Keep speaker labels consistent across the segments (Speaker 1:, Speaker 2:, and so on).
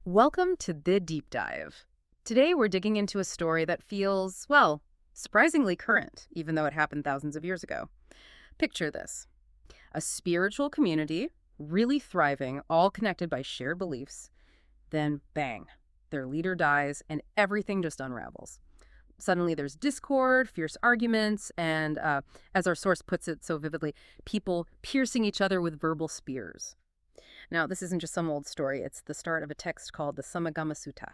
Speaker 1: Welcome to The Deep Dive. Today we're digging into a story that feels, well, surprisingly current, even though it happened thousands of years ago. Picture this. A spiritual community, really thriving, all connected by shared beliefs. Then, bang, their leader dies and everything just unravels. Suddenly there's discord, fierce arguments, and, as our source puts it so vividly, people piercing each other with verbal spears. Now, this isn't just some old story. It's the start of a text called the Sāmagāmasuttaṃ.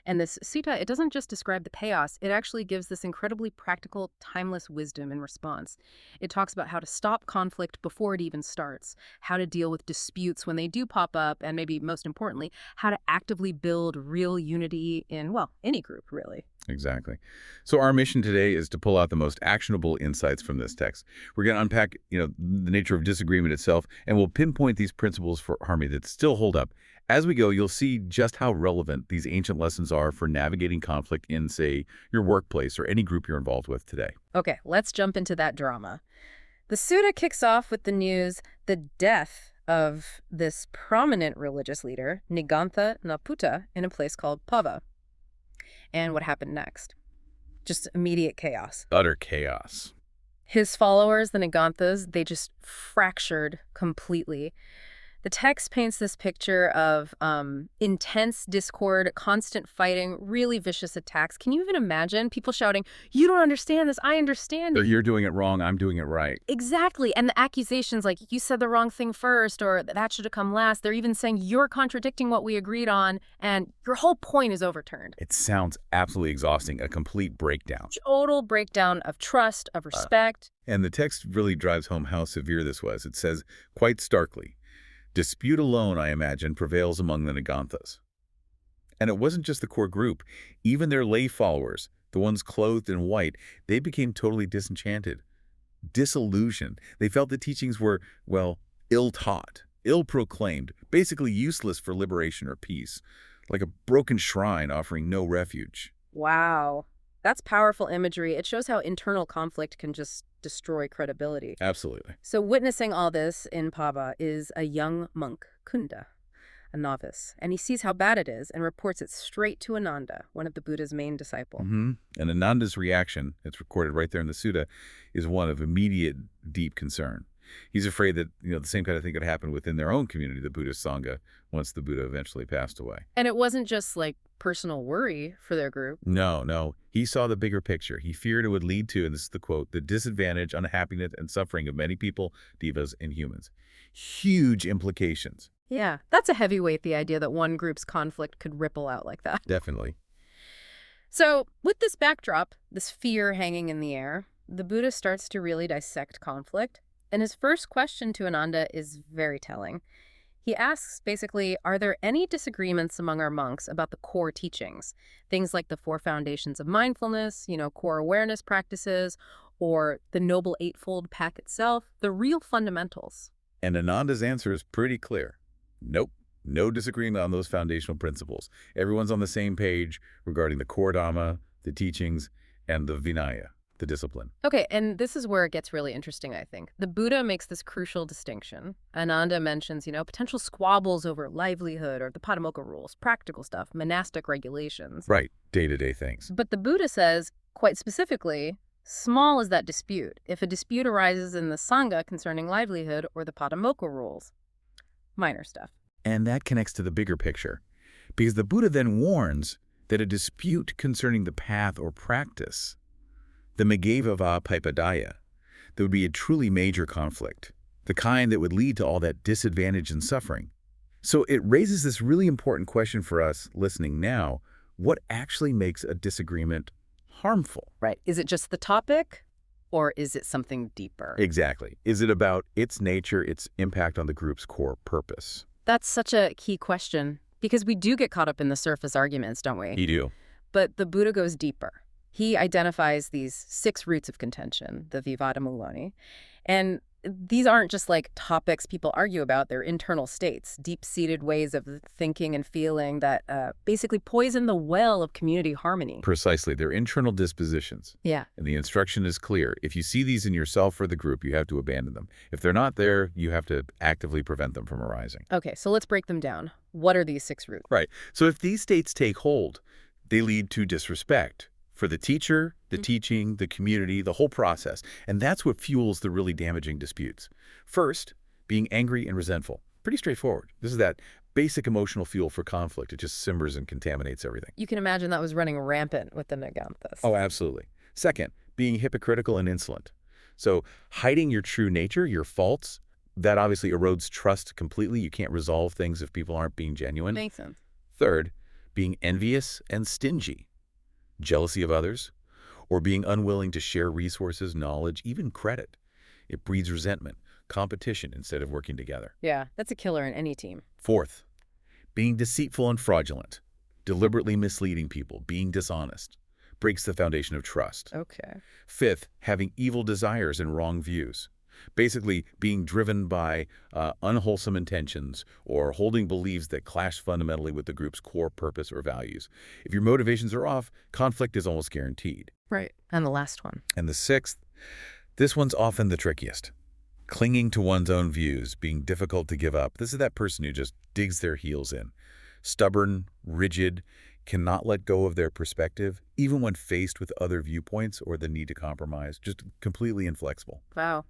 Speaker 1: And this sutta, it doesn't just describe the chaos, it actually gives this incredibly practical, timeless wisdom in response. It talks about how to stop conflict before it even starts, how to deal with disputes when they do pop up, and maybe most importantly, how to actively build real unity in, well, any group, really.
Speaker 2: Exactly. So our mission today is to pull out the most actionable insights from this text. We're going to unpack, the nature of disagreement itself, and we'll pinpoint these principles for harmony that still hold up. As we go, you'll see just how relevant these ancient lessons are for navigating conflict in, say, your workplace or any group you're involved with today.
Speaker 1: Okay, let's jump into that drama. The sutta kicks off with the news, the death of this prominent religious leader, Nigantha Naputta, in a place called Pava. And what happened next? Just immediate chaos.
Speaker 2: Utter chaos.
Speaker 1: His followers, the Niganthas, they just fractured completely. The text paints this picture of intense discord, constant fighting, really vicious attacks. Can you even imagine people shouting, "You don't understand this, I understand it."
Speaker 2: You're doing it wrong, I'm doing it right.
Speaker 1: Exactly. And the accusations like, "You said the wrong thing first," or "That should have come last." They're even saying, "You're contradicting what we agreed on," and your whole point is overturned.
Speaker 2: It sounds absolutely exhausting, a complete breakdown.
Speaker 1: Total breakdown of trust, of respect.
Speaker 2: And the text really drives home how severe this was. It says, quite starkly, "Dispute alone, I imagine, prevails among the Niganthas." And it wasn't just the core group. Even their lay followers, the ones clothed in white, they became totally disenchanted, disillusioned. They felt the teachings were, well, ill-taught, ill-proclaimed, basically useless for liberation or peace, like a broken shrine offering no refuge.
Speaker 1: Wow. That's powerful imagery. It shows how internal conflict can just destroy credibility.
Speaker 2: Absolutely.
Speaker 1: So witnessing all this in Pava is a young monk, Kunda, a novice, and he sees how bad it is and reports it straight to Ananda, one of the Buddha's main disciples.
Speaker 2: And Ananda's reaction, it's recorded right there in the sutta, is one of immediate, deep concern. He's afraid that, the same kind of thing could happen within their own community, the Buddhist Sangha, once the Buddha eventually passed away.
Speaker 1: And it wasn't just like personal worry for their group.
Speaker 2: No. He saw the bigger picture. He feared it would lead to, and this is the quote, "the disadvantage, unhappiness, and suffering of many people, devas, and humans." Huge implications.
Speaker 1: Yeah, that's a heavyweight, the idea that one group's conflict could ripple out like that.
Speaker 2: Definitely.
Speaker 1: So with this backdrop, this fear hanging in the air, the Buddha starts to really dissect conflict. And his first question to Ananda is very telling. He asks, basically, are there any disagreements among our monks about the core teachings? Things like the 4 foundations of mindfulness, core awareness practices, or the Noble Eightfold Path itself, the real fundamentals.
Speaker 2: And Ananda's answer is pretty clear. Nope. No disagreement on those foundational principles. Everyone's on the same page regarding the core Dhamma, the teachings, and the Vinaya, the discipline.
Speaker 1: Okay, and this is where it gets really interesting, I think. The Buddha makes this crucial distinction. Ananda mentions, potential squabbles over livelihood or the Patimokkha rules, practical stuff, monastic regulations.
Speaker 2: Right, day-to-day things.
Speaker 1: But the Buddha says, quite specifically, small is that dispute. If a dispute arises in the Sangha concerning livelihood or the Patimokkha rules, minor stuff.
Speaker 2: And that connects to the bigger picture, because the Buddha then warns that a dispute concerning the path or practice, the Megavava Paipadaya, there would be a truly major conflict, the kind that would lead to all that disadvantage and suffering. So it raises this really important question for us listening now: what actually makes a disagreement harmful?
Speaker 1: Right. Is it just the topic, or is it something deeper?
Speaker 2: Exactly. Is it about its nature, its impact on the group's core purpose?
Speaker 1: That's such a key question, because we do get caught up in the surface arguments, don't we?
Speaker 2: You do.
Speaker 1: But the Buddha goes deeper. He identifies these 6 roots of contention, the Vivada Mulani, and these aren't just like topics people argue about. They're internal states, deep-seated ways of thinking and feeling that basically poison the well of community harmony.
Speaker 2: Precisely. They're internal dispositions.
Speaker 1: Yeah.
Speaker 2: And the instruction is clear. If you see these in yourself or the group, you have to abandon them. If they're not there, you have to actively prevent them from arising.
Speaker 1: Okay, so let's break them down. What are these 6 roots?
Speaker 2: Right. So if these states take hold, they lead to disrespect for the teacher, the teaching, the community, the whole process. And that's what fuels the really damaging disputes. First, being angry and resentful. Pretty straightforward. This is that basic emotional fuel for conflict. It just simmers and contaminates everything.
Speaker 1: You can imagine that was running rampant with the Naganthas.
Speaker 2: Oh, absolutely. Second, being hypocritical and insolent. So hiding your true nature, your faults, that obviously erodes trust completely. You can't resolve things if people aren't being genuine.
Speaker 1: Makes sense.
Speaker 2: Third, being envious and stingy. Jealousy of others, or being unwilling to share resources, knowledge, even credit. It breeds resentment, competition instead of working together.
Speaker 1: Yeah, that's a killer in any team.
Speaker 2: Fourth, being deceitful and fraudulent, deliberately misleading people, being dishonest, breaks the foundation of trust.
Speaker 1: Okay.
Speaker 2: Fifth, having evil desires and wrong views. Basically, being driven by unwholesome intentions or holding beliefs that clash fundamentally with the group's core purpose or values. If your motivations are off, conflict is almost guaranteed.
Speaker 1: Right. And the last one.
Speaker 2: And the sixth, this one's often the trickiest. Clinging to one's own views, being difficult to give up. This is that person who just digs their heels in. Stubborn, rigid, cannot let go of their perspective, even when faced with other viewpoints or the need to compromise. Just completely inflexible.
Speaker 1: Wow.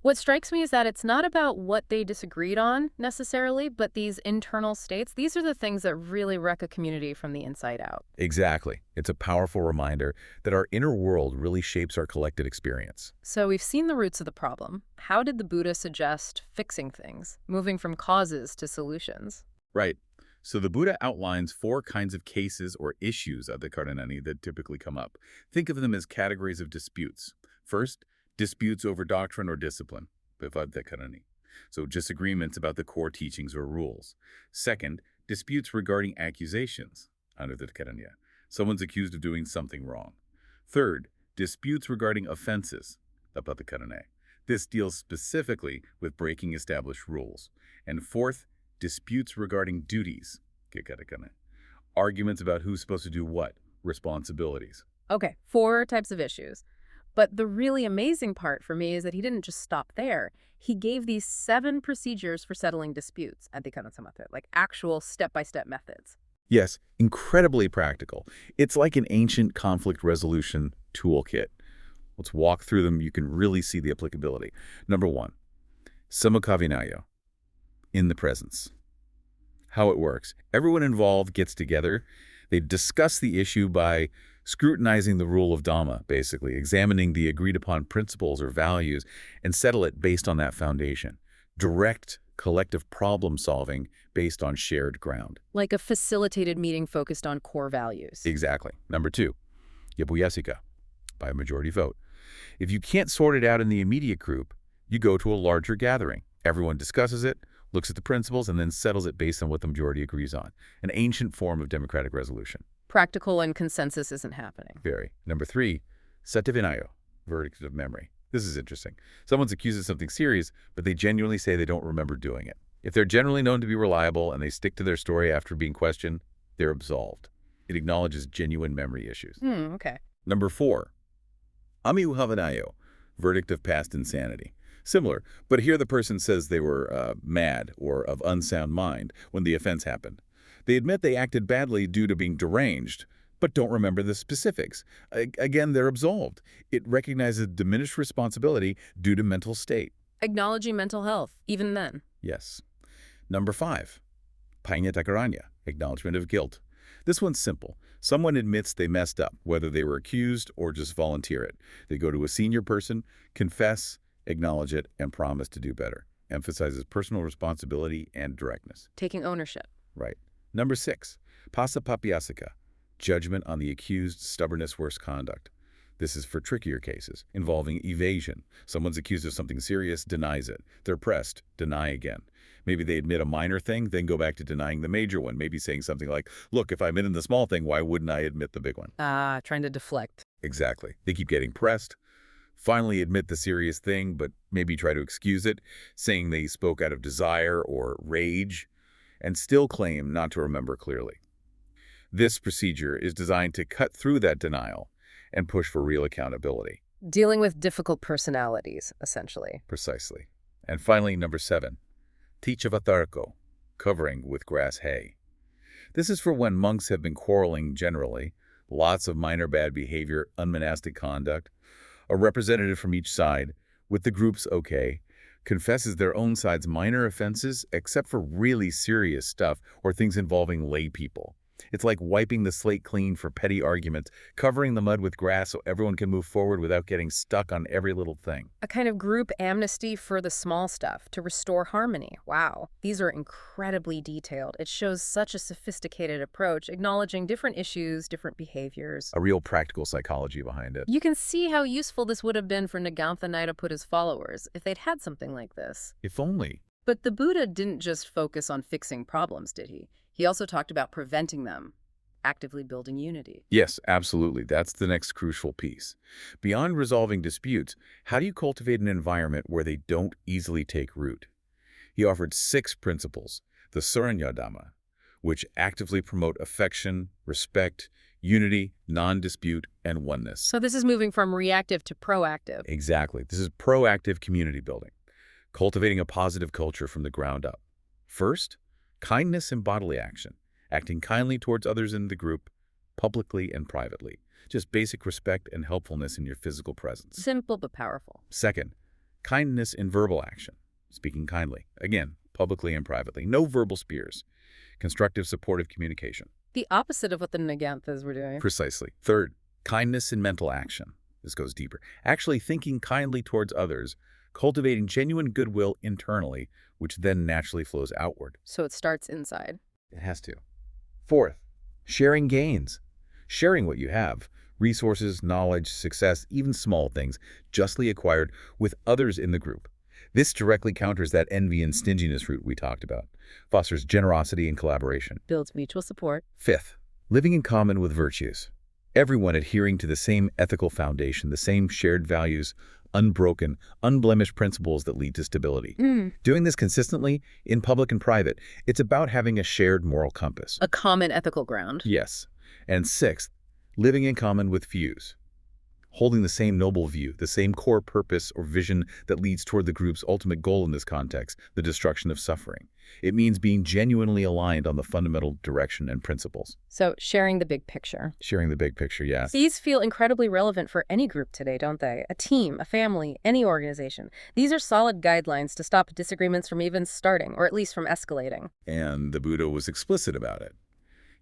Speaker 1: What strikes me is that it's not about what they disagreed on necessarily, but these internal states. These are the things that really wreck a community from the inside out.
Speaker 2: Exactly. It's a powerful reminder that our inner world really shapes our collected experience.
Speaker 1: So we've seen the roots of the problem. How did the Buddha suggest fixing things, moving from causes to solutions?
Speaker 2: Right. So the Buddha outlines 4 kinds of cases or issues of the Karanani that typically come up. Think of them as categories of disputes. First, disputes over doctrine or discipline, Vivadhakarani. So disagreements about the core teachings or rules. Second, disputes regarding accusations, Anudhakaranya. Someone's accused of doing something wrong. Third, disputes regarding offenses, Apathakarane. This deals specifically with breaking established rules. And fourth, disputes regarding duties, Kikarakane. Arguments about who's supposed to do what, responsibilities.
Speaker 1: Okay, 4 types of issues. But the really amazing part for me is that he didn't just stop there. He gave these 7 procedures for settling disputes at the Kanatsamata, like actual step-by-step methods.
Speaker 2: Yes, incredibly practical. It's like an ancient conflict resolution toolkit. Let's walk through them. You can really see the applicability. Number 1, Samukavinayo, in the presence. How it works. Everyone involved gets together. They discuss the issue by scrutinizing the rule of Dhamma, basically, examining the agreed-upon principles or values, and settle it based on that foundation. Direct, collective problem-solving based on shared ground.
Speaker 1: Like a facilitated meeting focused on core values.
Speaker 2: Exactly. Number 2, Yabuyasika, by a majority vote. If you can't sort it out in the immediate group, you go to a larger gathering. Everyone discusses it, looks at the principles, and then settles it based on what the majority agrees on. An ancient form of democratic resolution.
Speaker 1: Practical and consensus isn't happening.
Speaker 2: Very. Number 3, Satyavinayo, verdict of memory. This is interesting. Someone's accused of something serious, but they genuinely say they don't remember doing it. If they're generally known to be reliable and they stick to their story after being questioned, they're absolved. It acknowledges genuine memory issues.
Speaker 1: Okay.
Speaker 2: Number 4, Amiuhavanayo, verdict of past insanity. Similar, but here the person says they were mad or of unsound mind when the offense happened. They admit they acted badly due to being deranged, but don't remember the specifics. Again, they're absolved. It recognizes diminished responsibility due to mental state.
Speaker 1: Acknowledging mental health, even then.
Speaker 2: Yes. Number 5, Paññatakaranya, acknowledgement of guilt. This one's simple. Someone admits they messed up, whether they were accused or just volunteer it. They go to a senior person, confess, acknowledge it, and promise to do better. Emphasizes personal responsibility and directness.
Speaker 1: Taking ownership.
Speaker 2: Right. Number 6, Pasapapyasika, judgment on the accused stubbornness worse conduct. This is for trickier cases, involving evasion. Someone's accused of something serious, denies it. They're pressed, deny again. Maybe they admit a minor thing, then go back to denying the major one, maybe saying something like, look, if I admit the small thing, why wouldn't I admit the big one?
Speaker 1: Trying to deflect.
Speaker 2: Exactly. They keep getting pressed, finally admit the serious thing, but maybe try to excuse it, saying they spoke out of desire or rage, and still claim not to remember clearly. This procedure is designed to cut through that denial and push for real accountability.
Speaker 1: Dealing with difficult personalities, essentially.
Speaker 2: Precisely. And finally, number 7, Tichavatarko, covering with grass hay. This is for when monks have been quarreling generally, lots of minor bad behavior, unmonastic conduct. A representative from each side, with the group's okay, confesses their own side's minor offenses except for really serious stuff or things involving lay people. It's like wiping the slate clean for petty arguments, covering the mud with grass so everyone can move forward without getting stuck on every little thing.
Speaker 1: A kind of group amnesty for the small stuff, to restore harmony. Wow. These are incredibly detailed. It shows such a sophisticated approach, acknowledging different issues, different behaviors.
Speaker 2: A real practical psychology behind it.
Speaker 1: You can see how useful this would have been for Nagantha followers if they'd had something like this.
Speaker 2: If only.
Speaker 1: But the Buddha didn't just focus on fixing problems, did he? He also talked about preventing them, actively building unity.
Speaker 2: Yes, absolutely. That's the next crucial piece. Beyond resolving disputes, how do you cultivate an environment where they don't easily take root? He offered 6 principles, the Suranyadhamma, which actively promote affection, respect, unity, non-dispute, and oneness.
Speaker 1: So this is moving from reactive to proactive.
Speaker 2: Exactly. This is proactive community building, cultivating a positive culture from the ground up. First, kindness in bodily action, acting kindly towards others in the group, publicly and privately. Just basic respect and helpfulness in your physical presence.
Speaker 1: Simple but powerful.
Speaker 2: Second, kindness in verbal action, speaking kindly. Again, publicly and privately. No verbal spears. Constructive, supportive communication.
Speaker 1: The opposite of what the Naganthas were doing.
Speaker 2: Precisely. Third, kindness in mental action. This goes deeper. Actually thinking kindly towards others, cultivating genuine goodwill internally, which then naturally flows outward.
Speaker 1: So it starts inside.
Speaker 2: It has to. Fourth, sharing gains. Sharing what you have, resources, knowledge, success, even small things, justly acquired with others in the group. This directly counters that envy and stinginess route we talked about, fosters generosity and collaboration.
Speaker 1: Builds mutual support.
Speaker 2: Fifth, living in common with virtues. Everyone adhering to the same ethical foundation, the same shared values, unbroken, unblemished principles that lead to stability. Doing this consistently, in public and private, it's about having a shared moral compass.
Speaker 1: A common ethical ground.
Speaker 2: Yes. And sixth, living in common with views. Holding the same noble view, the same core purpose or vision that leads toward the group's ultimate goal in this context, the destruction of suffering. It means being genuinely aligned on the fundamental direction and principles.
Speaker 1: So sharing the big picture.
Speaker 2: Sharing the big picture, yes.
Speaker 1: These feel incredibly relevant for any group today, don't they? A team, a family, any organization. These are solid guidelines to stop disagreements from even starting, or at least from escalating.
Speaker 2: And the Buddha was explicit about it.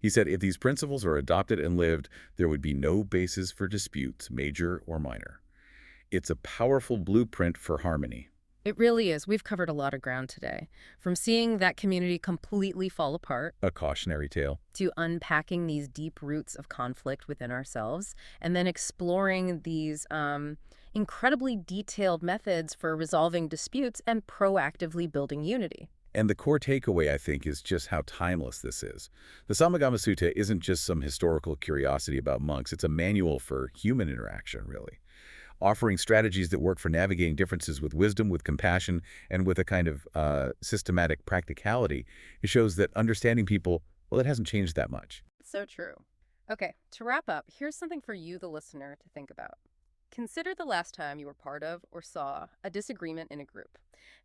Speaker 2: He said if these principles are adopted and lived, there would be no basis for disputes, major or minor. It's a powerful blueprint for harmony.
Speaker 1: It really is. We've covered a lot of ground today. From seeing that community completely fall apart,
Speaker 2: A cautionary tale.
Speaker 1: to unpacking these deep roots of conflict within ourselves, and then exploring these incredibly detailed methods for resolving disputes and proactively building unity.
Speaker 2: And the core takeaway, I think, is just how timeless this is. The Sāmagāmasuttaṃ isn't just some historical curiosity about monks. It's a manual for human interaction, really, offering strategies that work for navigating differences with wisdom, with compassion, and with a kind of systematic practicality. It shows that understanding people, well, it hasn't changed that much.
Speaker 1: So true. Okay, to wrap up, here's something for you, the listener, to think about. Consider the last time you were part of or saw a disagreement in a group.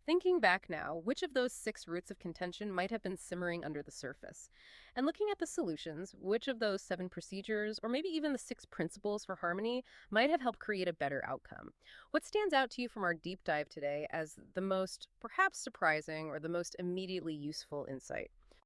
Speaker 1: Thinking back now, which of those 6 roots of contention might have been simmering under the surface? And looking at the solutions, which of those 7 procedures, or maybe even the 6 principles for harmony, might have helped create a better outcome? What stands out to you from our deep dive today as the most perhaps surprising or the most immediately useful insight?